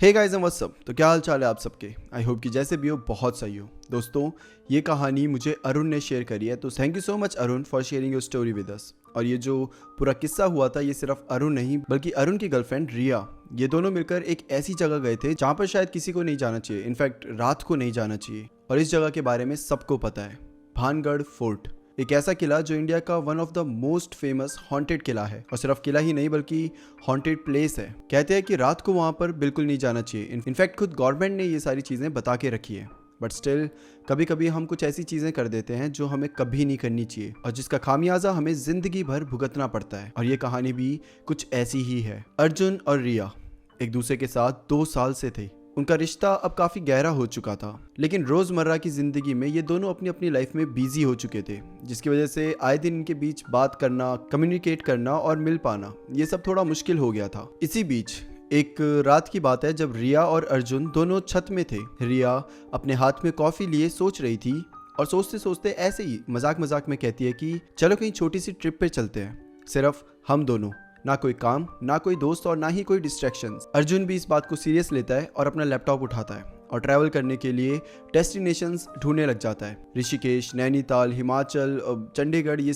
Hey guys and what's up. तो क्या हाल चाल है आप सबके। आई होप कि जैसे भी हो बहुत सही हो। दोस्तों, ये कहानी मुझे अरुण ने शेयर करी है, तो thank you so much Arun for sharing your story with us. और ये जो पूरा किस्सा हुआ था ये सिर्फ अरुण नहीं बल्कि अरुण की गर्लफ्रेंड रिया, ये दोनों मिलकर एक ऐसी जगह गए थे जहाँ पर शायद किसी को नहीं जाना चाहिए, इनफैक्ट रात को नहीं जाना चाहिए। और इस जगह के बारे में सबको पता है, भानगढ़ फोर्ट। एक ऐसा किला जो इंडिया का one of the most famous haunted किला है, और सिर्फ किला ही नहीं बल्कि हॉन्टेड प्लेस है। कहते हैं कि रात को वहां पर बिल्कुल नहीं जाना चाहिए। इनफैक्ट खुद गवर्नमेंट ने ये सारी चीजें बता के रखी है, बट स्टिल कभी कभी हम कुछ ऐसी चीजें कर देते हैं जो हमें कभी नहीं करनी चाहिए और जिसका खामियाजा हमें जिंदगी भर भुगतना पड़ता है। और ये कहानी भी कुछ ऐसी ही है। अर्जुन और रिया एक दूसरे के साथ 2 साल से थे। उनका रिश्ता अब काफी गहरा हो चुका था, लेकिन रोजमर्रा की जिंदगी में ये दोनों अपनी अपनी लाइफ में बिजी हो चुके थे, जिसकी वजह से आए दिन इनके बीच बात करना, कम्युनिकेट करना और मिल पाना ये सब थोड़ा मुश्किल हो गया था। इसी बीच एक रात की बात है जब रिया और अर्जुन दोनों छत में थे। रिया अपने हाथ में कॉफी लिए सोच रही थी और सोचते सोचते ऐसे ही मजाक मजाक में कहती है कि चलो कहीं छोटी सी ट्रिप पे चलते हैं, सिर्फ हम दोनों, ना कोई काम, ना कोई दोस्त और ना ही कोई डिस्ट्रैक्शंस। अर्जुन भी इस बात को सीरियस लेता है और अपना लैपटॉप उठाता है और ट्रैवल करने के लिए डेस्टिनेशंस ढूंढने लग जाता है। ऋषिकेश, नैनीताल, हिमाचल, चंडीगढ़, ये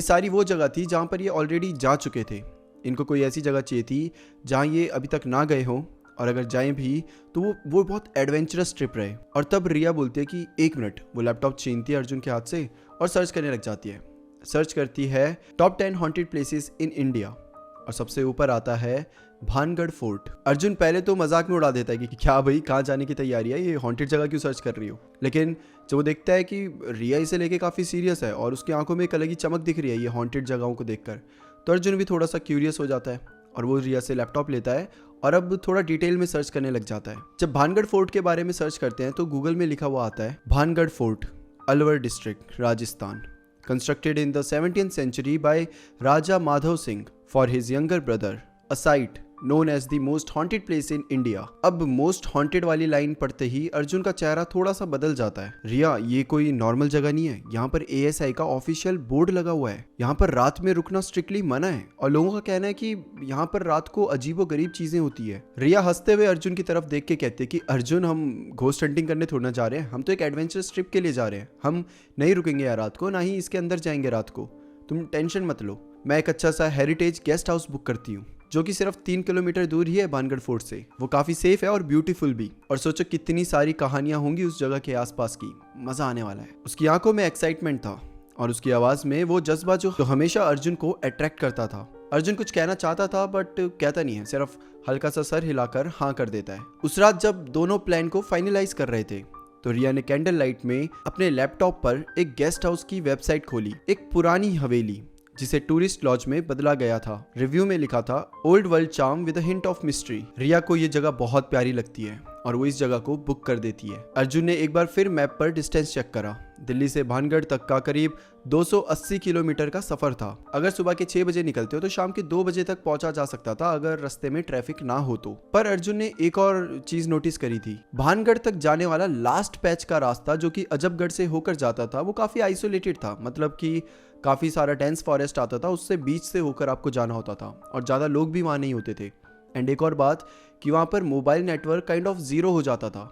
सारी वो जगह थी जहाँ पर ये ऑलरेडी जा चुके थे। इनको कोई ऐसी जगह चाहिए थी जहाँ ये अभी तक ना गए हों, और अगर जाएं भी तो वो बहुत एडवेंचरस ट्रिप रहे। और तब रिया बोलती है कि 1 मिनट, वो लैपटॉप छीनती है अर्जुन के हाथ से और सर्च करने लग जाती है। सर्च करती है top 10 haunted places in India और सबसे ऊपर आता है भानगढ़ फोर्ट। अर्जुन पहले तो मजाक में उड़ा देता है कि क्या भाई, कहाँ जाने की तैयारी है, ये हॉन्टेड जगह क्यों सर्च कर रही हो। लेकिन जब वो देखता है कि रिया इसे लेके काफ़ी सीरियस है और उसकी आंखों में एक अलग ही चमक दिख रही है ये हॉन्टेड जगहों को देखकर, तो अर्जुन भी थोड़ा सा क्यूरियस हो जाता है और वो रिया से लैपटॉप लेता है और अब थोड़ा डिटेल में सर्च करने लग जाता है। जब भानगढ़ फोर्ट के बारे में सर्च करते हैं तो गूगल में लिखा हुआ आता है Bhangarh fort, Alwar district, Rajasthan, constructed in the 17th century by Raja Madhav Singh for his younger brother, a site known as the most haunted place in India। अब most haunted वाली लाइन पढ़ते ही अर्जुन का चेहरा थोड़ा सा बदल जाता है। रिया, ये कोई नॉर्मल जगह नहीं है, यहाँ पर ASI का ऑफिशियल बोर्ड लगा हुआ है, यहाँ पर रात में रुकना स्ट्रिक्टली मना है और लोगों का कहना है कि यहाँ पर रात को अजीबो गरीब चीजें होती है। रिया हंसते हुए अर्जुन की तरफ देख के कहती है कि अर्जुन, हम घोस्ट हंटिंग करने थोड़ा जा रहे हैं, हम तो एक एडवेंचरस ट्रिप के लिए जा रहे हैं, हम नहीं रुकेंगे यार रात को, ना ही इसके अंदर जाएंगे रात को, तुम टेंशन मत लो। मैं एक अच्छा सा हेरिटेज गेस्ट हाउस बुक करती हूँ जो कि सिर्फ 3 किलोमीटर दूर ही है भानगढ़ फोर्ट से। वो काफी सेफ है और ब्यूटीफुल भी। और सोचो कितनी सारी कहानियां होंगी उस जगह के आसपास की, मजा आने वाला है। उसकी आंखों में एक्साइटमेंट था और उसकी आवाज में वो जज्बा जो हमेशा अर्जुन को अट्रैक्ट करता था। अर्जुन कुछ कहना चाहता था बट कहता नहीं है, सिर्फ हल्का सा सर हिलाकर हाँ कर देता है। उस रात जब दोनों प्लान को फाइनलाइज कर रहे थे तो रिया ने कैंडल लाइट में अपने लैपटॉप पर एक गेस्ट हाउस की वेबसाइट खोली। एक पुरानी हवेली जिसे टूरिस्ट लॉज में बदला गया था। रिव्यू में लिखा था old world charm with a hint of mystery. Riya को ये जगह बहुत प्यारी लगती है और वो इस जगह को बुक कर देती है। अर्जुन ने एक बार फिर मैप पर डिस्टेंस चेक करा। दिल्ली से भानगढ़ तक का करीब 280 किलोमीटर का सफर था। अगर सुबह के 6 बजे निकलते हो तो शाम के 2 बजे तक पहुंचा जा सकता था अगर रास्ते में ट्रैफिक ना हो तो। पर अर्जुन ने एक और चीज नोटिस करी थी। भानगढ़ तक जाने वाला लास्ट पैच का रास्ता जो कि अजबगढ़ से होकर जाता था वो काफी आइसोलेटेड था, मतलब कि काफी सारा डेंस फॉरेस्ट आता था, उससे बीच से होकर आपको जाना होता था और ज्यादा लोग भी वहां नहीं होते थे। एंड एक और बात कि वहां पर mobile network kind of zero हो जाता था।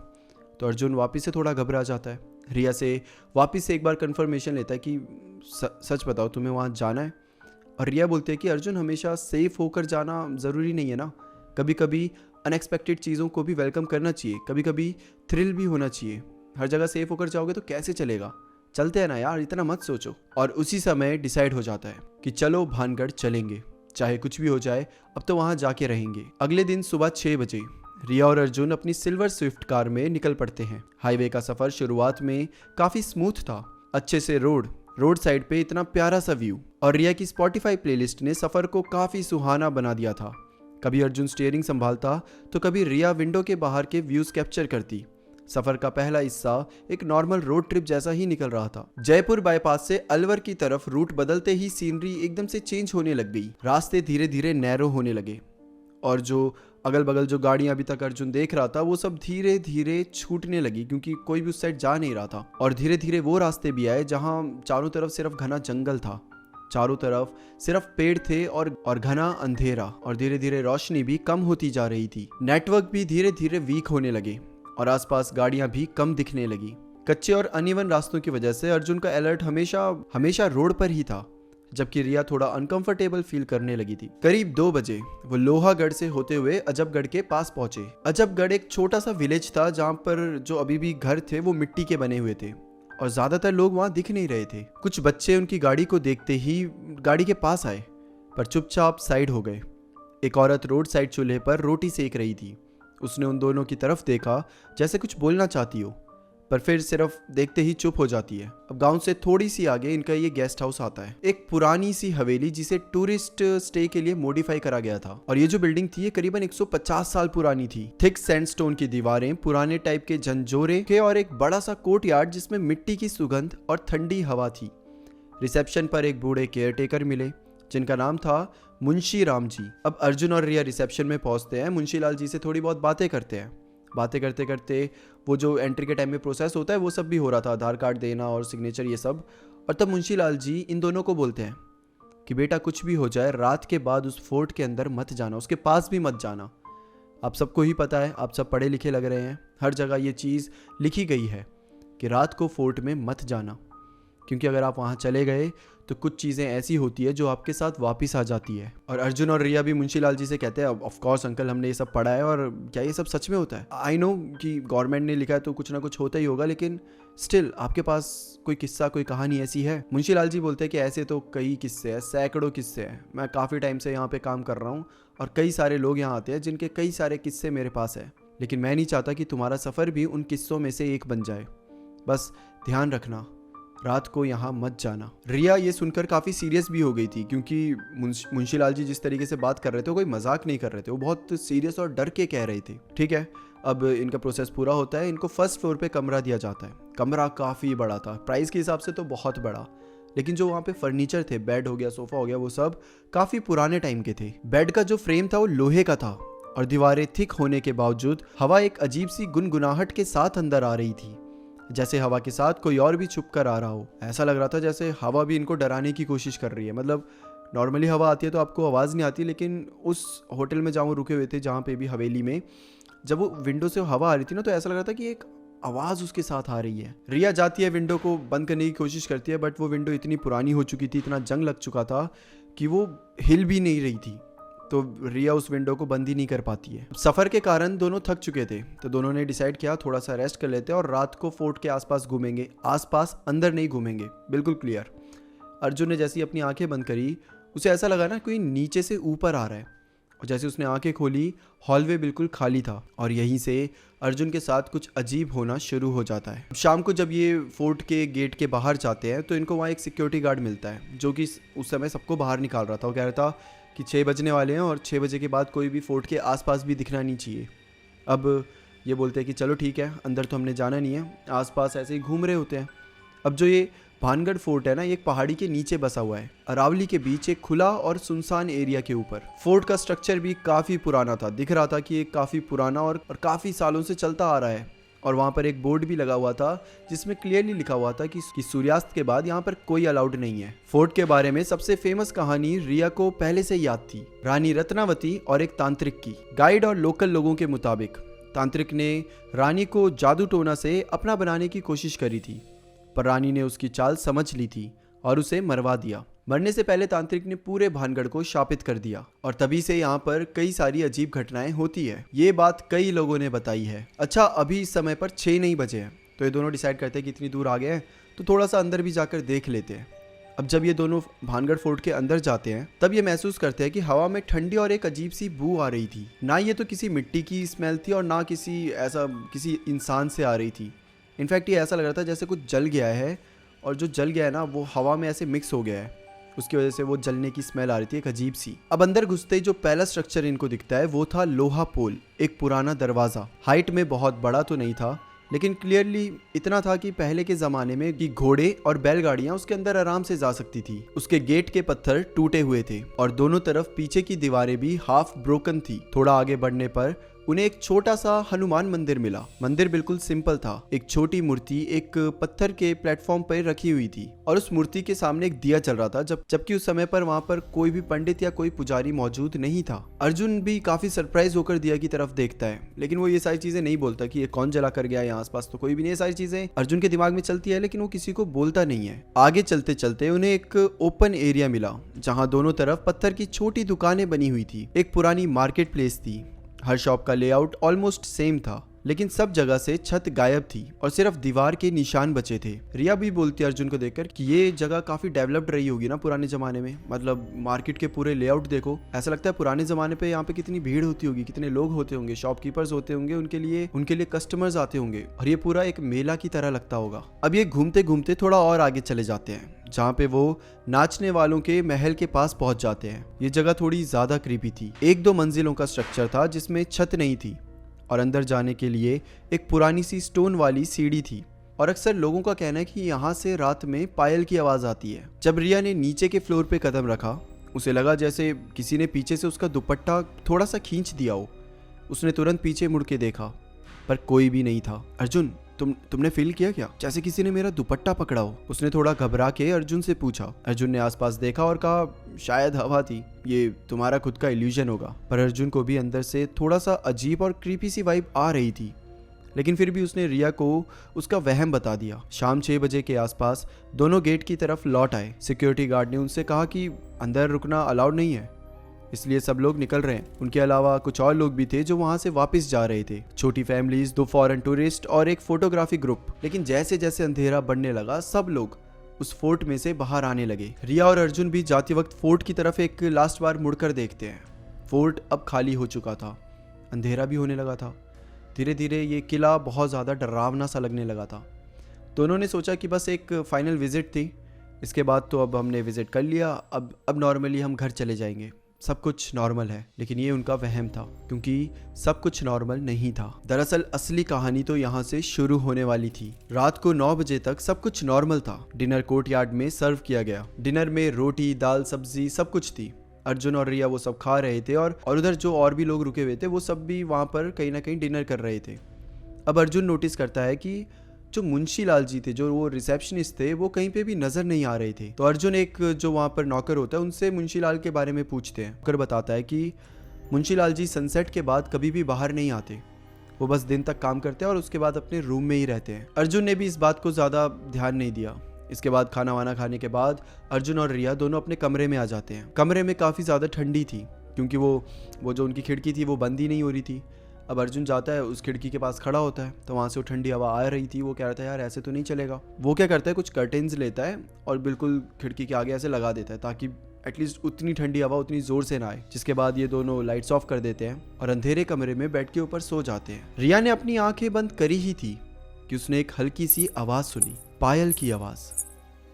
तो अर्जुन वापिस से थोड़ा घबरा जाता है। रिया से वापिस से एक बार कंफर्मेशन लेता है कि सच बताओ तुम्हें वहां जाना है। और रिया बोलती है कि अर्जुन, हमेशा सेफ होकर जाना ज़रूरी नहीं है ना, कभी कभी अनएक्सपेक्टेड चीज़ों को भी वेलकम करना चाहिए, कभी कभी थ्रिल भी होना चाहिए। हर जगह सेफ होकर जाओगे तो कैसे चलेगा, चलते हैं ना यार, इतना मत सोचो। और उसी समय डिसाइड हो जाता है कि चलो भानगढ़ चलेंगे, चाहे कुछ भी हो जाए, अब तो वहां जाके रहेंगे। अगले दिन सुबह 6 बजे रिया और अर्जुन अपनी सिल्वर स्विफ्ट कार में निकल पड़ते हैं। हाईवे का सफर शुरुआत में काफी स्मूथ था, अच्छे से रोड साइड पे इतना प्यारा सा व्यू, और रिया की स्पॉटिफाई प्लेलिस्ट ने सफर को काफी सुहाना बना दिया था। कभी अर्जुन स्टीयरिंग संभालता तो कभी रिया विंडो के बाहर के व्यूज कैप्चर करती। सफर का पहला हिस्सा एक नॉर्मल रोड ट्रिप जैसा ही निकल रहा था। जयपुर बाईपास से अलवर की तरफ रूट बदलते ही सीनरी एकदम से चेंज होने लग गई। रास्ते धीरे धीरे नैरो होने लगे और जो अगल बगल जो गाड़ियां अभी तक अर्जुन देख रहा था वो सब धीरे धीरे छूटने लगी क्योंकि कोई भी उस साइड जा नहीं रहा था। और धीरे धीरे वो रास्ते भी आए जहां चारों तरफ सिर्फ घना जंगल था। चारों तरफ सिर्फ पेड़ थे और घना अंधेरा, और धीरे धीरे रोशनी भी कम होती जा रही थी। नेटवर्क भी धीरे धीरे वीक होने लगे और आसपास गाड़ियां भी कम दिखने लगी। कच्चे और अनइवन रास्तों की वजह से अर्जुन का अलर्ट हमेशा रोड पर ही था, जबकि रिया थोड़ा अनकंफर्टेबल फील करने लगी थी। करीब 2 बजे वो लोहागढ़ से होते हुए अजबगढ़ के पास पहुंचे। अजबगढ़ एक छोटा सा विलेज था जहां पर जो अभी भी घर थे वो मिट्टी के बने हुए थे और ज्यादातर लोग वहां दिख नहीं रहे थे। कुछ बच्चे उनकी गाड़ी को देखते ही गाड़ी के पास आए पर चुपचाप साइड हो गए। एक औरत रोड साइड चूल्हे पर रोटी सेक रही थी। उसने उन दोनों की तरफ देखा जैसे कुछ बोलना चाहती हो, पर फिर सिर्फ देखते ही चुप हो जाती है। अब गांव से थोड़ी सी आगे इनका ये गेस्ट हाउस आता है, एक पुरानी सी हवेली जिसे टूरिस्ट स्टे के लिए मॉडिफाई करा गया था। और ये जो बिल्डिंग थी ये करीबन 150 साल पुरानी थी। थिक सैंडस्टोन की दीवारें, पुराने टाइप के झंझोरे के और एक बड़ा सा कोर्टयार्ड जिसमें मिट्टी की सुगंध और ठंडी हवा थी। रिसेप्शन पर एक बूढ़े केयरटेकर मिले जिनका नाम था मुंशी राम जी। अब अर्जुन और रिया रिसेप्शन में पहुंचते हैं। मुंशी लाल जी से थोड़ी बहुत बातें करते हैं। बातें करते करते वो जो एंट्री के टाइम में प्रोसेस होता है वो सब भी हो रहा था, आधार कार्ड देना और सिग्नेचर ये सब। और तब मुंशी लाल जी इन दोनों को बोलते हैं कि बेटा कुछ भी हो जाए रात के बाद उस फोर्ट के अंदर मत जाना, उसके पास भी मत जाना। आप सबको ही पता है, आप सब पढ़े लिखे लग रहे हैं, हर जगह ये चीज़ लिखी गई है कि रात को फोर्ट में मत जाना, क्योंकि अगर आप वहाँ चले गए तो कुछ चीज़ें ऐसी होती है जो आपके साथ वापस आ जाती है। और अर्जुन और रिया भी मुंशी लाल जी से कहते हैं ऑफ कोर्स अंकल, हमने ये सब पढ़ा है और क्या ये सब सच में होता है? आई नो कि गवर्नमेंट ने लिखा है तो कुछ ना कुछ होता ही होगा, लेकिन स्टिल आपके पास कोई किस्सा, कोई कहानी ऐसी है? मुंशी लाल जी बोलते हैं कि ऐसे तो कई किस्से हैं, सैकड़ों किस्से हैं। मैं काफ़ी टाइम से यहाँ पे काम कर रहा हूँ और कई सारे लोग यहाँ आते हैं जिनके कई सारे किस्से मेरे पास है, लेकिन मैं नहीं चाहता कि तुम्हारा सफ़र भी उन किस्सों में से एक बन जाए। बस ध्यान रखना, रात को यहाँ मत जाना। रिया ये सुनकर काफ़ी सीरियस भी हो गई थी, क्योंकि मुंशी लाल जी जिस तरीके से बात कर रहे थे वो कोई मजाक नहीं कर रहे थे, वो बहुत सीरियस और डर के कह रहे थे। ठीक है, अब इनका प्रोसेस पूरा होता है। इनको फर्स्ट फ्लोर पे कमरा दिया जाता है। कमरा काफ़ी बड़ा था, प्राइस के हिसाब से तो बहुत बड़ा, लेकिन जो वहाँ पे फर्नीचर थे, बेड हो गया, सोफ़ा हो गया, वो सब काफ़ी पुराने टाइम के थे। बेड का जो फ्रेम था वो लोहे का था और दीवारें थिक होने के बावजूद हवा एक अजीब सी गुनगुनाहट के साथ अंदर आ रही थी, जैसे हवा के साथ कोई और भी छुप कर आ रहा हो। ऐसा लग रहा था जैसे हवा भी इनको डराने की कोशिश कर रही है। मतलब नॉर्मली हवा आती है तो आपको आवाज़ नहीं आती, लेकिन उस होटल में जहाँ वो रुके हुए थे, जहाँ पे भी हवेली में, जब वो विंडो से हवा आ रही थी ना, तो ऐसा लग रहा था कि एक आवाज़ उसके साथ आ रही है। रिया जाती है, विंडो को बंद करने की कोशिश करती है, बट वो विंडो इतनी पुरानी हो चुकी थी, इतना जंग लग चुका था कि वो हिल भी नहीं रही थी, तो रिया उस विंडो को बंद ही नहीं कर पाती है। सफ़र के कारण दोनों थक चुके थे, तो दोनों ने डिसाइड किया थोड़ा सा रेस्ट कर लेते हैं और रात को फोर्ट के आसपास घूमेंगे, आसपास, अंदर नहीं घूमेंगे, बिल्कुल क्लियर। अर्जुन ने जैसी अपनी आंखें बंद करी, उसे ऐसा लगा ना कोई नीचे से ऊपर आ रहा है, और जैसे उसने आंखें खोली, हॉलवे बिल्कुल खाली था और यहीं से अर्जुन के साथ कुछ अजीब होना शुरू हो जाता है। शाम को जब ये फोर्ट के गेट के बाहर जाते हैं तो इनको वहाँ एक सिक्योरिटी गार्ड मिलता है, जो कि उस समय सबको बाहर निकाल रहा था। वो कह रहा था कि 6 बजने वाले हैं और 6 बजे के बाद कोई भी फोर्ट के आसपास भी दिखना नहीं चाहिए। अब ये बोलते हैं कि चलो ठीक है, अंदर तो हमने जाना नहीं है, आसपास ऐसे ही घूम रहे होते हैं। अब जो ये भानगढ़ फोर्ट है ना, ये एक पहाड़ी के नीचे बसा हुआ है, अरावली के बीच एक खुला और सुनसान एरिया के ऊपर। फोर्ट का स्ट्रक्चर भी काफ़ी पुराना था, दिख रहा था कि ये काफ़ी पुराना और काफ़ी सालों से चलता आ रहा है। और वहाँ पर एक बोर्ड भी लगा हुआ था जिसमें क्लियरली लिखा हुआ था कि सूर्यास्त के बाद यहाँ पर कोई अलाउड नहीं है। फोर्ट के बारे में सबसे फेमस कहानी रिया को पहले से याद थी, रानी रत्नावती और एक तांत्रिक की। गाइड और लोकल लोगों के मुताबिक तांत्रिक ने रानी को जादू टोना से अपना बनाने की कोशिश करी थी, पर रानी ने उसकी चाल समझ ली थी और उसे मरवा दिया। मरने से पहले तांत्रिक ने पूरे भानगढ़ को शापित कर दिया और तभी से यहाँ पर कई सारी अजीब घटनाएं होती है। ये बात कई लोगों ने बताई है। अच्छा, अभी इस समय पर 6 नहीं बजे हैं, तो ये दोनों डिसाइड करते हैं कि इतनी दूर आ गए हैं तो थोड़ा सा अंदर भी जाकर देख लेते हैं। अब जब ये दोनों भानगढ़ फोर्ट के अंदर जाते हैं तब ये महसूस करते हैं कि हवा में ठंडी और एक अजीब सी बू आ रही थी। ना ये तो किसी मिट्टी की स्मेल थी और ना किसी इंसान से आ रही थी। इनफैक्ट ये ऐसा लग रहा था जैसे कुछ जल गया है, और जो जल गया है ना वो हवा में ऐसे मिक्स हो गया है, उसकी वजह से वो जलने की स्मेल आ रही थी, एक अजीब सी। अब अंदर घुसते ही जो पहला स्ट्रक्चर इनको दिखता है वो था लोहा पोल, एक पुराना दरवाज़ा। हाइट में बहुत बड़ा तो नहीं था, लेकिन क्लियरली इतना था कि पहले के ज़माने में कि घोड़े और बैलगाड़ियाँ उसके अंदर आराम से जा सकती थी। उसके गेट के पत्थर टूटे हुए थे और दोनों तरफ पीछे की दीवारें भी हाफ ब्रोकन थी। थोड़ा आगे बढ़ने पर उन्हें एक छोटा सा हनुमान मंदिर मिला। मंदिर बिल्कुल सिंपल था। एक छोटी मूर्ति एक पत्थर के प्लेटफॉर्म पर रखी हुई थी और उस मूर्ति के सामने एक दिया चल रहा था, जबकि उस समय पर वहां पर कोई भी पंडित या कोई पुजारी मौजूद नहीं था। अर्जुन भी काफी सरप्राइज होकर दिया की तरफ देखता है, लेकिन वो ये सारी चीजें नहीं बोलता कि ये कौन जला कर गया, यहाँ आसपास तो कोई भी नहीं। ये सारी चीजें अर्जुन के दिमाग में चलती है, लेकिन वो किसी को बोलता नहीं है। आगे चलते चलते उन्हें एक ओपन एरिया मिला जहाँ दोनों तरफ पत्थर की छोटी दुकानें बनी हुई थी। एक पुरानी मार्केट प्लेस थी। हर शॉप का लेआउट ऑलमोस्ट सेम था, लेकिन सब जगह से छत गायब थी और सिर्फ दीवार के निशान बचे थे। रिया भी बोलती है अर्जुन को देखकर कि ये जगह काफी डेवलप्ड रही होगी ना पुराने जमाने में। मतलब मार्केट के पूरे लेआउट देखो, ऐसा लगता है पुराने जमाने पे यहाँ पे कितनी भीड़ होती होगी, कितने लोग होते होंगे, शॉपकीपर्स होते होंगे, उनके लिए कस्टमर्स आते होंगे और ये पूरा एक मेला की तरह लगता होगा। अब ये घूमते घूमते थोड़ा और आगे चले जाते हैं, जहाँ पे वो नाचने वालों के महल के पास पहुंच जाते हैं। ये जगह थोड़ी ज्यादा क्रीपी थी। 1-2 मंजिलों का स्ट्रक्चर था जिसमें छत नहीं थी और अंदर जाने के लिए एक पुरानी सी स्टोन वाली सीढ़ी थी। और अक्सर लोगों का कहना है कि यहाँ से रात में पायल की आवाज आती है। जब रिया ने नीचे के फ्लोर पे कदम रखा, उसे लगा जैसे किसी ने पीछे से उसका दुपट्टा थोड़ा सा खींच दिया हो। उसने तुरंत पीछे मुड़ के देखा, पर कोई भी नहीं था। अर्जुन, तुमने फील किया क्या, जैसे किसी ने मेरा दुपट्टा पकड़ा हो? उसने थोड़ा घबरा के अर्जुन से पूछा। अर्जुन ने आसपास देखा और कहा, शायद हवा थी, ये तुम्हारा खुद का इल्यूजन होगा। पर अर्जुन को भी अंदर से थोड़ा सा अजीब और क्रीपी सी वाइब आ रही थी, लेकिन फिर भी उसने रिया को उसका वहम बता दिया। शाम 6 बजे के आसपास दोनों गेट की तरफ लौट आए। सिक्योरिटी गार्ड ने उनसे कहा कि अंदर रुकना अलाउड नहीं है, इसलिए सब लोग निकल रहे हैं। उनके अलावा कुछ और लोग भी थे जो वहां से वापस जा रहे थे। छोटी फैमिलीज, 2 फॉरेन टूरिस्ट और एक फोटोग्राफी ग्रुप। लेकिन जैसे जैसे अंधेरा बढ़ने लगा, सब लोग उस फोर्ट में से बाहर आने लगे। रिया और अर्जुन भी जाते वक्त फोर्ट की तरफ एक लास्ट बार मुड़कर देखते हैं। फोर्ट अब खाली हो चुका था, अंधेरा भी होने लगा था। धीरे धीरे ये किला बहुत ज़्यादा डरावना सा लगने लगा था। दोनों ने सोचा कि बस एक फाइनल विजिट थी, इसके बाद तो अब हमने विजिट कर लिया, अब नॉर्मली हम घर चले जाएंगे, सब कुछ नॉर्मल है। लेकिन ये उनका वहम था, क्योंकि सब कुछ नॉर्मल नहीं था। दरअसल असली कहानी तो यहाँ से शुरू होने वाली थी। रात को 9 बजे तक सब कुछ नॉर्मल था। डिनर कोर्टयार्ड में सर्व किया गया। डिनर में रोटी, दाल, सब्जी सब कुछ थी। अर्जुन और रिया वो सब खा रहे थे और उधर जो और भी लोग रुके हुए थे वो सब भी वहाँ पर कहीं ना कहीं डिनर कर रहे थे। अब अर्जुन नोटिस करता है कि जो मुंशी लाल जी थे, जो वो रिसेप्शनिस्ट थे, वो कहीं पे भी नजर नहीं आ रहे थे। तो अर्जुन एक जो वहाँ पर नौकर होता है उनसे मुंशी लाल के बारे में पूछते हैं। नौकर बताता है कि मुंशी लाल जी सनसेट के बाद कभी भी बाहर नहीं आते, वो बस दिन तक काम करते हैं और उसके बाद अपने रूम में ही रहते हैं। अर्जुन ने भी इस बात को ज़्यादा ध्यान नहीं दिया। इसके बाद खाना वाना खाने के बाद अर्जुन और रिया दोनों अपने कमरे में आ जाते हैं। कमरे में काफ़ी ज़्यादा ठंडी थी, क्योंकि वो जो उनकी खिड़की थी वो बंद ही नहीं हो रही थी। अब अर्जुन जाता है, उस खिड़की के पास खड़ा होता है, तो वहाँ से वो ठंडी हवा आ रही थी। वो कह रहा था यार ऐसे तो नहीं चलेगा। वो क्या करता है, कुछ कर्टेन्स लेता है और बिल्कुल खिड़की के आगे ऐसे लगा देता है, ताकि एटलीस्ट उतनी ठंडी हवा उतनी ज़ोर से ना आए। जिसके बाद ये दोनों लाइट्स ऑफ कर देते हैं और अंधेरे कमरे में बेड के ऊपर सो जाते हैं। रिया ने अपनी आंखें बंद करी ही थी कि उसने एक हल्की सी आवाज़ सुनी, पायल की आवाज़।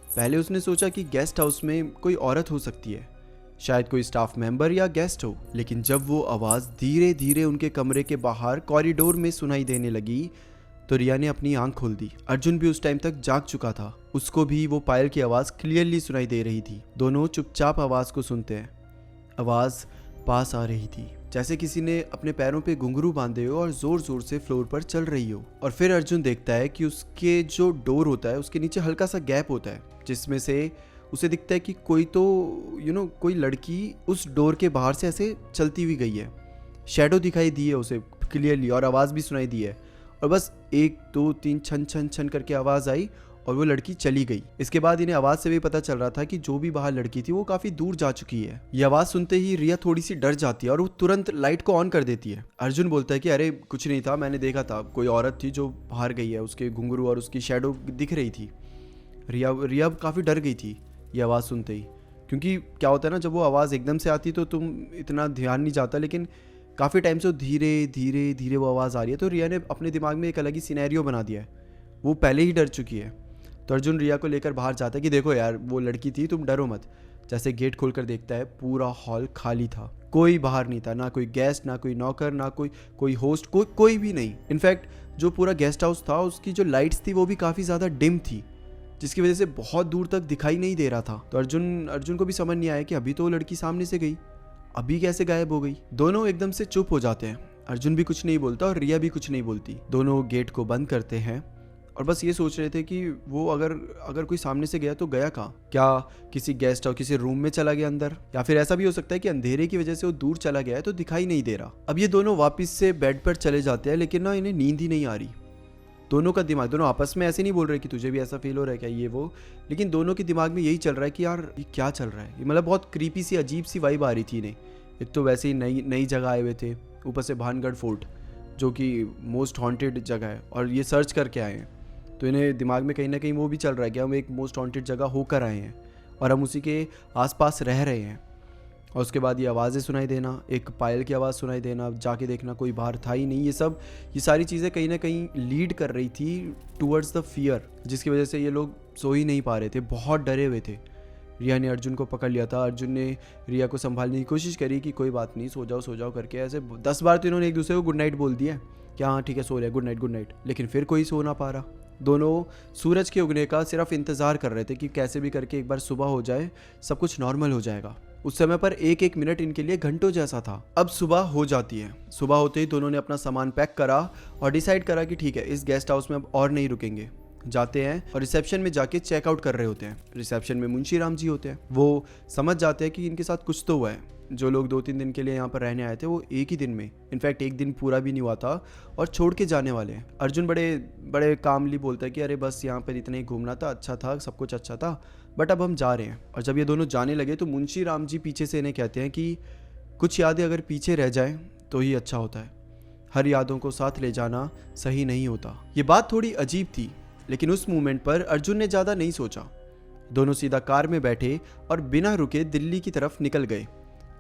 पहले उसने सोचा कि गेस्ट हाउस में कोई औरत हो सकती है, शायद कोई स्टाफ मेंबर या गेस्ट हो। लेकिन जब वो आवाज़ धीरे धीरे उनके कमरे के बाहर कॉरिडोर में सुनाई देने लगी, तो रिया ने अपनी आंख खोल दी। अर्जुन भी उस टाइम तक जाग चुका था, उसको भी वो पायल की आवाज़ क्लियरली सुनाई दे रही थी। दोनों चुपचाप आवाज़ को सुनते हैं। आवाज़ पास आ रही थी, जैसे किसी ने अपने पैरों पे घुंघरू बांधे हो और जोर जोर से फ्लोर पर चल रही हो। और फिर अर्जुन देखता है कि उसके जो डोर होता है उसके नीचे हल्का सा गैप होता है, जिसमें से उसे दिखता है कि कोई तो कोई लड़की उस डोर के बाहर से ऐसे चलती हुई गई है। शैडो दिखाई दी है उसे क्लियरली और आवाज़ भी सुनाई दी है। और बस 1 2 3 छन छन छन करके आवाज़ आई और वो लड़की चली गई। इसके बाद इन्हें आवाज़ से भी पता चल रहा था कि जो भी बाहर लड़की थी वो काफ़ी दूर जा चुकी है। ये आवाज़ सुनते ही रिया थोड़ी सी डर जाती है और वो तुरंत लाइट को ऑन कर देती है। अर्जुन बोलता है कि अरे कुछ नहीं था, मैंने देखा था, कोई औरत थी जो बाहर गई है, उसके घुंघरू और उसकी शैडो दिख रही थी। रिया काफ़ी डर गई थी ये आवाज़ सुनते ही, क्योंकि क्या होता है ना, जब वो आवाज़ एकदम से आती तो तुम इतना ध्यान नहीं जाता, लेकिन काफ़ी टाइम से धीरे धीरे धीरे वो आवाज़ आ रही है। तो रिया ने अपने दिमाग में एक अलग ही सिनेरियो बना दिया है, वो पहले ही डर चुकी है। तो अर्जुन रिया को लेकर बाहर जाता है कि देखो यार वो लड़की थी, तुम डरो मत। जैसे गेट खोलकर देखता है, पूरा हॉल खाली था, कोई बाहर नहीं था, ना कोई गेस्ट, ना कोई नौकर, ना कोई होस्ट, कोई भी नहीं। इनफैक्ट जो पूरा गेस्ट हाउस था उसकी जो लाइट्स थी वो भी काफ़ी ज़्यादा डिम थी, जिसकी वजह से बहुत दूर तक दिखाई नहीं दे रहा था। तो अर्जुन को भी समझ नहीं आया कि अभी तो वो लड़की सामने से गई, अभी कैसे गायब हो गई। दोनों एकदम से चुप हो जाते हैं। अर्जुन भी कुछ नहीं बोलता और रिया भी कुछ नहीं बोलती। दोनों गेट को बंद करते हैं और बस ये सोच रहे थे कि वो अगर कोई सामने से गया तो गया कहाँ, क्या किसी गेस्ट और किसी रूम में चला गया अंदर, या फिर ऐसा भी हो सकता है कि अंधेरे की वजह से वो दूर चला गया है तो दिखाई नहीं दे रहा। अब ये दोनों वापस से बेड पर चले जाते हैं, लेकिन ना इन्हें नींद ही नहीं आ रही। दोनों का दिमाग, दोनों आपस में ऐसे नहीं बोल रहे कि तुझे भी ऐसा फील हो रहा है क्या, ये वो, लेकिन दोनों के दिमाग में यही चल रहा है कि यार ये क्या चल रहा है। ये मतलब बहुत क्रीपी सी अजीब सी वाइब आ रही थी इन्हें। एक तो वैसे ही नई जगह आए हुए थे, ऊपर से भानगढ़ फोर्ट जो कि मोस्ट हॉन्टेड जगह है, और ये सर्च करके आए हैं, तो इन्हें दिमाग में कहीं ना कहीं वो भी चल रहा है कि हम एक मोस्ट हॉन्टेड जगह होकर आए हैं और हम उसी के आसपास रह रहे हैं। और उसके बाद ये आवाज़ें सुनाई देना, एक पायल की आवाज़ सुनाई देना, जाके देखना कोई बाहर था ही नहीं। ये सारी चीज़ें कहीं ना कहीं लीड कर रही थी टूवर्ड्स द फियर, जिसकी वजह से ये लोग सो ही नहीं पा रहे थे, बहुत डरे हुए थे। रिया ने अर्जुन को पकड़ लिया था, अर्जुन ने रिया को संभालने की कोशिश करी कि कोई बात नहीं, सो जाओ करके। ऐसे 10 बार तो इन्होंने एक दूसरे को गुड नाइट बोल दिया कि हाँ ठीक है सो रहे, गुड नाइट, लेकिन फिर कोई सो ना पा रहा। दोनों सूरज के उगने का सिर्फ इंतज़ार कर रहे थे कि कैसे भी करके एक बार सुबह हो जाए, सब कुछ नॉर्मल हो जाएगा। उस समय पर एक एक मिनट इनके लिए घंटों जैसा था। अब सुबह हो जाती है। सुबह होते ही दोनों ने अपना सामान पैक करा और डिसाइड करा कि ठीक है इस गेस्ट हाउस में अब और नहीं रुकेंगे। जाते हैं और रिसेप्शन में जाके चेकआउट कर रहे होते हैं। रिसेप्शन में मुंशी राम जी होते हैं। वो समझ जाते हैं कि इनके साथ कुछ तो हुआ है। जो लोग 2-3 दिन के लिए यहाँ पर रहने आए थे वो एक ही दिन में, इनफैक्ट एक दिन पूरा भी नहीं हुआ था, और छोड़ के जाने वाले हैं। अर्जुन बड़े कामली बोलता है कि अरे बस यहाँ पर इतना ही घूमना था, अच्छा था, सब कुछ अच्छा था, बट अब हम जा रहे हैं। और जब ये दोनों जाने लगे तो मुंशी राम जी पीछे से इन्हें कहते हैं कि कुछ यादें अगर पीछे रह जाएं तो ही अच्छा होता है, हर यादों को साथ ले जाना सही नहीं होता। ये बात थोड़ी अजीब थी, लेकिन उस मोमेंट पर अर्जुन ने ज़्यादा नहीं सोचा। दोनों सीधा कार में बैठे और बिना रुके दिल्ली की तरफ निकल गए।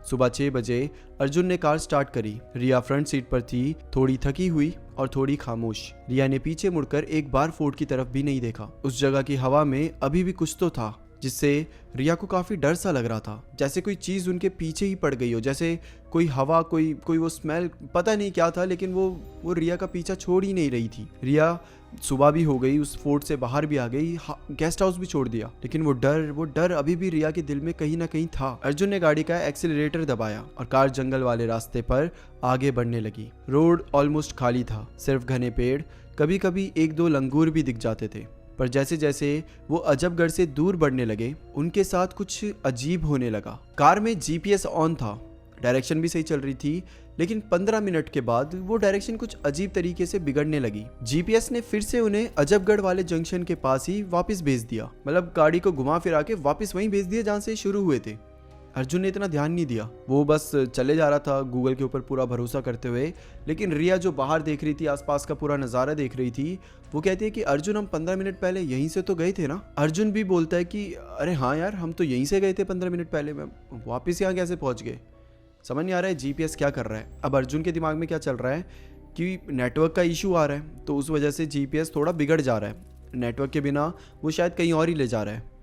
सुबह 6 बजे अर्जुन ने कार स्टार्ट करी। रिया फ्रंट सीट पर थी, थोड़ी थकी हुई और थोड़ी खामोश। रिया ने पीछे मुड़कर एक बार फोर्ट की तरफ भी नहीं देखा। उस जगह की हवा में अभी भी कुछ तो था, जिससे रिया को काफी डर सा लग रहा था, जैसे कोई चीज उनके पीछे ही पड़ गई हो, जैसे कोई हवा, कोई वो स्मेल, पता नहीं क्या था, लेकिन वो रिया का पीछा छोड़ ही नहीं रही थी। रिया सुबह भी हो गई, उस फोर्ट से बाहर भी आ गई, गेस्ट हाउस भी छोड़ दिया, लेकिन वो डर अभी भी रिया के दिल में कहीं ना कहीं था। अर्जुन ने गाड़ी का एक्सीलरेटर दबाया और कार जंगल वाले रास्ते पर आगे बढ़ने लगी। रोड ऑलमोस्ट खाली था, सिर्फ घने पेड़, कभी कभी 1-2 लंगूर भी दिख जाते थे। पर जैसे जैसे वो अजबगढ़ से दूर बढ़ने लगे, उनके साथ कुछ अजीब होने लगा। कार में जीपीएस ऑन था, डायरेक्शन भी सही चल रही थी, लेकिन 15 मिनट के बाद वो डायरेक्शन कुछ अजीब तरीके से बिगड़ने लगी। जीपीएस ने फिर से उन्हें अजबगढ़ वाले जंक्शन के पास ही वापस भेज दिया, मतलब गाड़ी को घुमा फिरा के वापस वहीं भेज दिया जहाँ से शुरू हुए थे। अर्जुन ने इतना ध्यान नहीं दिया, वो बस चले जा रहा था गूगल के ऊपर पूरा भरोसा करते हुए। लेकिन रिया जो बाहर देख रही थी, आसपास का पूरा नज़ारा देख रही थी, वो कहती है कि अर्जुन हम 15 मिनट पहले यहीं से तो गए थे ना। अर्जुन भी बोलता है कि अरे हाँ यार, हम तो यहीं से गए थे 15 मिनट पहले, मैं वापस यहाँ कैसे पहुँच गए। समझ नहीं आ रहा है जीपीएस क्या कर रहा है। अब अर्जुन के दिमाग में क्या चल रहा है कि नेटवर्क का इशू आ रहा है, तो उस वजह से जीपीएस थोड़ा बिगड़ जा रहा है, नेटवर्क के बिना वो शायद कहीं और ही ले जा रहा है।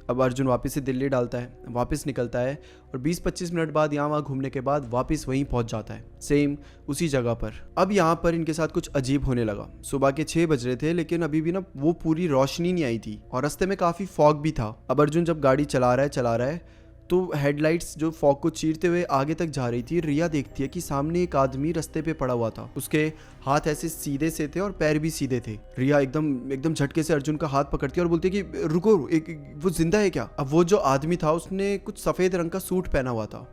अब अर्जुन वापस से दिल्ली डालता है, वापस निकलता है और 20-25 मिनट बाद यहाँ वहाँ घूमने के बाद वापस वहीं पहुँच जाता है, सेम उसी जगह पर। अब यहाँ पर इनके साथ कुछ अजीब होने लगा। सुबह के 6 बज रहे थे, लेकिन अभी भी ना वो पूरी रोशनी नहीं आई थी और रास्ते में काफ़ी फॉग भी था। अब अर्जुन जब गाड़ी चला रहा है तो हेडलाइट्स जो फॉग को चीरते हुए आगे तक जा रही थी। रिया देखती है कि सामने एक आदमी रास्ते पे पड़ा हुआ था, उसके हाथ ऐसे सीधे से थे और पैर भी सीधे थे। रिया एकदम झटके से अर्जुन का हाथ पकड़ती है और बोलती है कि रुको, वो जिंदा है क्या। अब वो जो आदमी था उसने कुछ सफ़ेद रंग का सूट पहना हुआ था।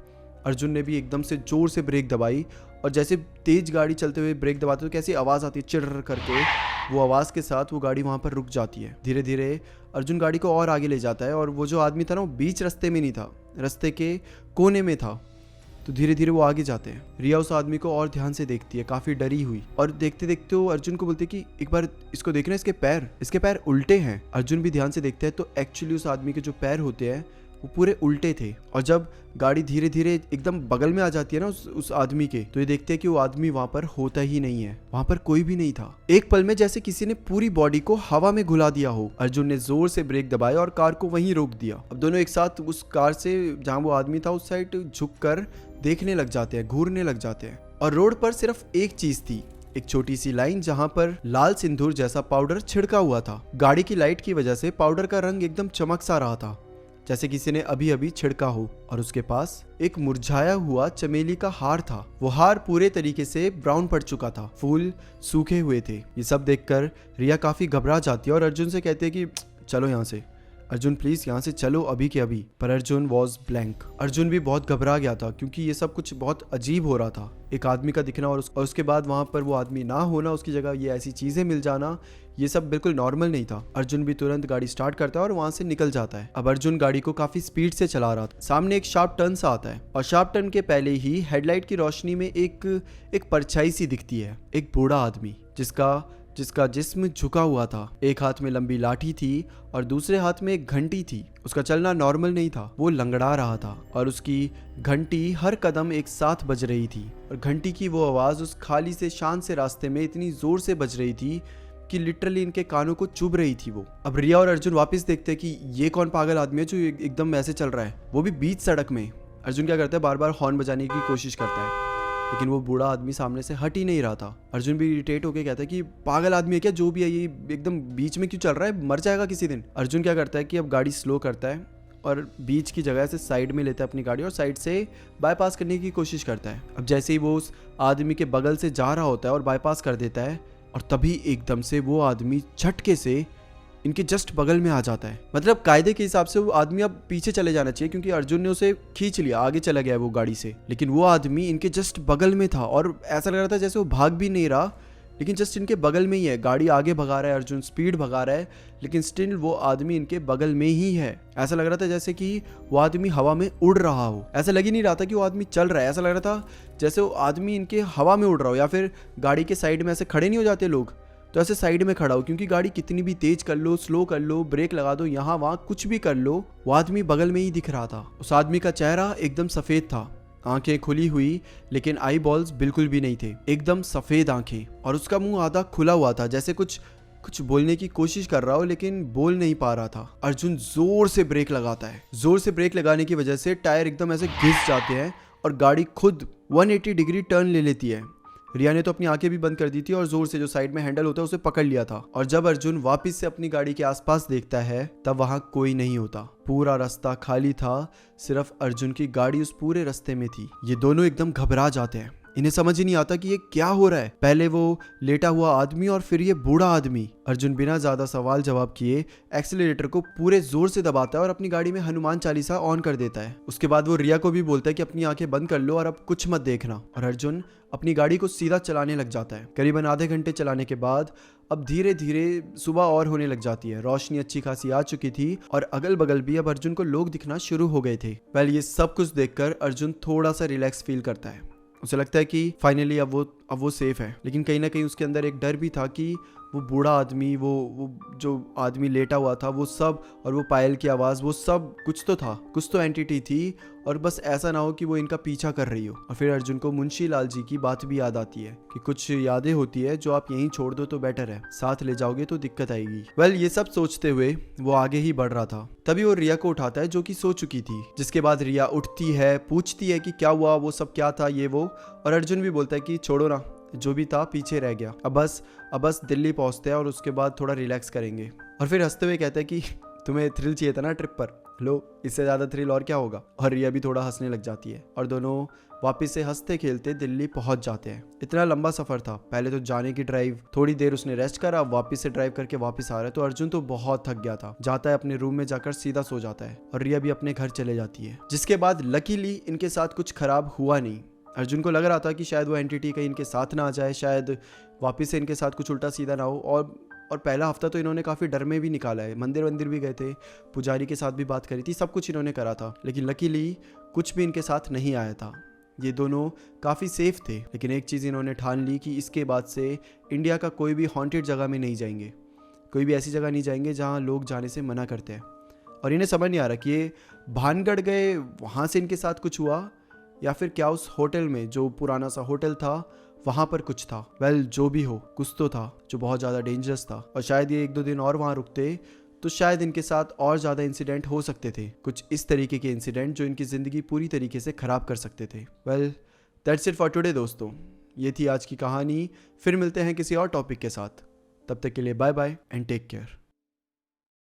अर्जुन ने भी एकदम से जोर से ब्रेक दबाई और जैसे तेज गाड़ी चलते हुए ब्रेक दबाते तो कैसी आवाज़ आती है चिड़ करके, वो आवाज़ के साथ वो गाड़ी वहाँ पर रुक जाती है। धीरे धीरे अर्जुन गाड़ी को और आगे ले जाता है और वो जो आदमी था ना वो बीच रास्ते में नहीं था, रास्ते के कोने में था। तो धीरे धीरे वो आगे जाते हैं। रिया उस आदमी को और ध्यान से देखती है, काफ़ी डरी हुई, और देखते देखते वो अर्जुन को बोलती है कि एक बार इसको देखना, इसके पैर उल्टे हैं। अर्जुन भी ध्यान से देखता है तो एक्चुअली उस आदमी के जो पैर होते हैं वो पूरे उल्टे थे। और जब गाड़ी धीरे धीरे एकदम बगल में आ जाती है ना उस आदमी के, तो ये देखते हैं कि वो आदमी वहां पर होता ही नहीं है, वहां पर कोई भी नहीं था। एक पल में जैसे किसी ने पूरी बॉडी को हवा में घुला दिया हो। अर्जुन ने जोर से ब्रेक दबाया और कार को वहीं रोक दिया। अब दोनों एक साथ उस कार से जहां वो आदमी था उस साइड झुककर देखने लग जाते हैं, घूरने लग जाते हैं। और रोड पर सिर्फ एक चीज थी, एक छोटी सी लाइन जहां पर लाल सिंदूर जैसा पाउडर छिड़का हुआ था। गाड़ी की लाइट की वजह से पाउडर का रंग एकदम चमक सा रहा था। जैसे किसी ने अभी अभी छिड़का हो, और उसके पास एक मुरझाया हुआ चमेली का हार था। वो हार पूरे तरीके से ब्राउन पड़ चुका था, फूल सूखे हुए थे। ये सब देखकर रिया काफी घबरा जाती है और अर्जुन से कहती है कि चलो यहाँ से, अर्जुन प्लीज यहाँ से चलो अभी के अभी। पर अर्जुन वॉज ब्लैंक। अर्जुन भी बहुत घबरा गया था क्योंकि ये सब कुछ बहुत अजीब हो रहा था। एक आदमी का दिखना और उसके बाद वहां पर वो आदमी ना होना, उसकी जगह ये ऐसी चीजें मिल जाना, ये सब बिल्कुल नॉर्मल नहीं था। अर्जुन भी तुरंत गाड़ी स्टार्ट करता है और वहां से निकल जाता है। अब अर्जुन गाड़ी को काफी स्पीड से चला रहा था। सामने एक शार्प टर्न सा आता है और शार्प टर्न के पहले ही हेडलाइट की रोशनी में एक परछाई सी दिखती है। एक बूढ़ा आदमी जिसका जिस्म झुका हुआ था। एक हाथ में लंबी लाठी थी और दूसरे हाथ में एक घंटी थी। उसका चलना नॉर्मल नहीं था, वो लंगड़ा रहा था और उसकी घंटी हर कदम एक साथ बज रही थी। और घंटी की वो आवाज उस खाली से शांत से रास्ते में इतनी जोर से बज रही थी कि लिटरली इनके कानों को चुभ रही थी वो। अब रिया और अर्जुन वापस देखते हैं कि ये कौन पागल आदमी है जो एकदम ऐसे चल रहा है, वो भी बीच सड़क में। अर्जुन क्या करता है, बार बार हॉर्न बजाने की कोशिश करता है, लेकिन वो बूढ़ा आदमी सामने से हट ही नहीं रहा था। अर्जुन भी इरिटेट होकर कहता है कि पागल आदमी है क्या, जो भी है ये एकदम बीच में क्यों चल रहा है, मर जाएगा किसी दिन। अर्जुन क्या करता है कि अब गाड़ी स्लो करता है और बीच की जगह से साइड में लेता है अपनी गाड़ी और साइड से बाईपास करने की कोशिश करता है। अब जैसे ही वो उस आदमी के बगल से जा रहा होता है और बाईपास कर देता है, और तभी एकदम से वो आदमी झटके से इनके जस्ट बगल में आ जाता है। मतलब कायदे के हिसाब से वो आदमी अब पीछे चले जाना चाहिए क्योंकि अर्जुन ने उसे खींच लिया, आगे चला गया वो गाड़ी से, लेकिन वो आदमी इनके जस्ट बगल में था और ऐसा लग रहा था जैसे वो भाग भी नहीं रहा, लेकिन जस्ट इनके बगल में ही है। गाड़ी आगे भगा रहा है, अर्जुन स्पीड भगा रहा है, लेकिन स्टिल वो आदमी इनके बगल में ही है। ऐसा लग रहा था जैसे कि वो आदमी हवा में उड़ रहा हो। ऐसा लग ही नहीं रहा था कि वो आदमी चल रहा है, ऐसा लग रहा था जैसे वो आदमी इनके हवा में उड़ रहा हो, या फिर गाड़ी के साइड में ऐसे खड़े नहीं हो जाते लोग, तो ऐसे साइड में खड़ा हो, क्योंकि गाड़ी कितनी भी तेज कर लो, स्लो कर लो, ब्रेक लगा दो, यहाँ वहाँ कुछ भी कर लो, वो आदमी बगल में ही दिख रहा था। उस आदमी का चेहरा एकदम सफेद था, आंखें खुली हुई लेकिन आई बॉल्स बिल्कुल भी नहीं थे, एकदम सफेद आंखें, और उसका मुंह आधा खुला हुआ था जैसे कुछ बोलने की कोशिश कर रहा हो लेकिन बोल नहीं पा रहा था। अर्जुन जोर से ब्रेक लगाता है। जोर से ब्रेक लगाने की वजह से टायर एकदम ऐसे घिस जाते हैं और गाड़ी खुद 180 डिग्री टर्न ले लेती है। रिया ने तो अपनी आंखें भी बंद कर दी थी और जोर से जो साइड में हैंडल होता है उसे पकड़ लिया था। और जब अर्जुन वापस से अपनी गाड़ी के आसपास देखता है तब वहां कोई नहीं होता, पूरा रास्ता खाली था, सिर्फ अर्जुन की गाड़ी उस पूरे रास्ते में थी। ये दोनों एकदम घबरा जाते हैं, इन्हें समझ ही नहीं आता कि ये क्या हो रहा है। पहले वो लेटा हुआ आदमी और फिर ये बूढ़ा आदमी। अर्जुन बिना ज्यादा सवाल जवाब किए एक्सीलरेटर को पूरे जोर से दबाता है और अपनी गाड़ी में हनुमान चालीसा ऑन कर देता है। उसके बाद वो रिया को भी बोलता है कि अपनी आंखें बंद कर लो और अब कुछ मत देखना, और अर्जुन अपनी गाड़ी को सीधा चलाने लग जाता है। करीबन आधे घंटे चलाने के बाद अब धीरे धीरे सुबह और होने लग जाती है। रोशनी अच्छी खासी आ चुकी थी और अगल बगल भी अब अर्जुन को लोग दिखना शुरू हो गए थे। पहले ये सब कुछ देखकर अर्जुन थोड़ा सा रिलैक्स फील करता है। उसे लगता है कि फाइनली अब वो सेफ है, लेकिन कहीं ना कहीं उसके अंदर एक डर भी था कि वो बूढ़ा आदमी, वो जो आदमी लेटा हुआ था, वो सब, और वो पायल की आवाज़, वो सब कुछ तो था, कुछ तो एंटिटी थी, और बस ऐसा ना हो कि वो इनका पीछा कर रही हो। और फिर अर्जुन को मुंशी लाल जी की बात भी याद आती है कि कुछ यादें होती है जो आप यहीं छोड़ दो तो बेटर है, साथ ले जाओगे तो दिक्कत आएगी। ये सब सोचते हुए वो आगे ही बढ़ रहा था। तभी वो रिया को उठाता है जो कि सो चुकी थी, जिसके बाद रिया उठती है, पूछती है कि क्या हुआ, वो सब क्या था, ये वो, और अर्जुन भी बोलता है कि छोड़ो ना, जो भी था पीछे रह गया, अब बस दिल्ली पहुंचते हैं और उसके बाद थोड़ा रिलैक्स करेंगे। और फिर हंसते हुए कहते हैं कि तुम्हें थ्रिल चाहिए था ना ट्रिप पर, लो इससे ज़्यादा थ्रिल और क्या होगा। और रिया भी थोड़ा हंसने लग जाती है और दोनों वापस से हंसते खेलते दिल्ली पहुंच जाते हैं। इतना लंबा सफर था, पहले तो जाने की ड्राइव, थोड़ी देर उसने रेस्ट करा, वापस से ड्राइव करके वापस आ रहा है, तो अर्जुन तो बहुत थक गया था। जाता है अपने रूम में जाकर सीधा सो जाता है और रिया भी अपने घर चले जाती है। जिसके बाद लकीली इनके साथ कुछ खराब हुआ नहीं। अर्जुन को लग रहा था कि शायद वो एंटिटी कहीं इनके साथ ना आ जाए, शायद वापस से इनके साथ कुछ उल्टा सीधा ना हो। और पहला हफ्ता तो इन्होंने काफ़ी डर में भी निकाला है, मंदिर भी गए थे, पुजारी के साथ भी बात करी थी, सब कुछ इन्होंने करा था, लेकिन लकीली कुछ भी इनके साथ नहीं आया था। ये दोनों काफ़ी सेफ थे, लेकिन एक चीज़ इन्होंने ठान ली कि इसके बाद से इंडिया का कोई भी हॉन्टेड जगह में नहीं जाएंगे, कोई भी ऐसी जगह नहीं जाएंगे जहाँ लोग जाने से मना करते हैं। और इन्हें समझ नहीं आ रहा कि ये भानगढ़ गए, वहाँ से इनके साथ कुछ हुआ, या फिर क्या उस होटल में, जो पुराना सा होटल था, वहाँ पर कुछ था। जो भी हो, कुछ तो था जो बहुत ज़्यादा डेंजरस था, और शायद ये 1-2 दिन और वहाँ रुकते तो शायद इनके साथ और ज़्यादा इंसिडेंट हो सकते थे, कुछ इस तरीके के इंसिडेंट जो इनकी ज़िंदगी पूरी तरीके से ख़राब कर सकते थे। दैट्स इट फॉर टुडे दोस्तों, ये थी आज की कहानी। फिर मिलते हैं किसी और टॉपिक के साथ, तब तक के लिए bye bye and take care.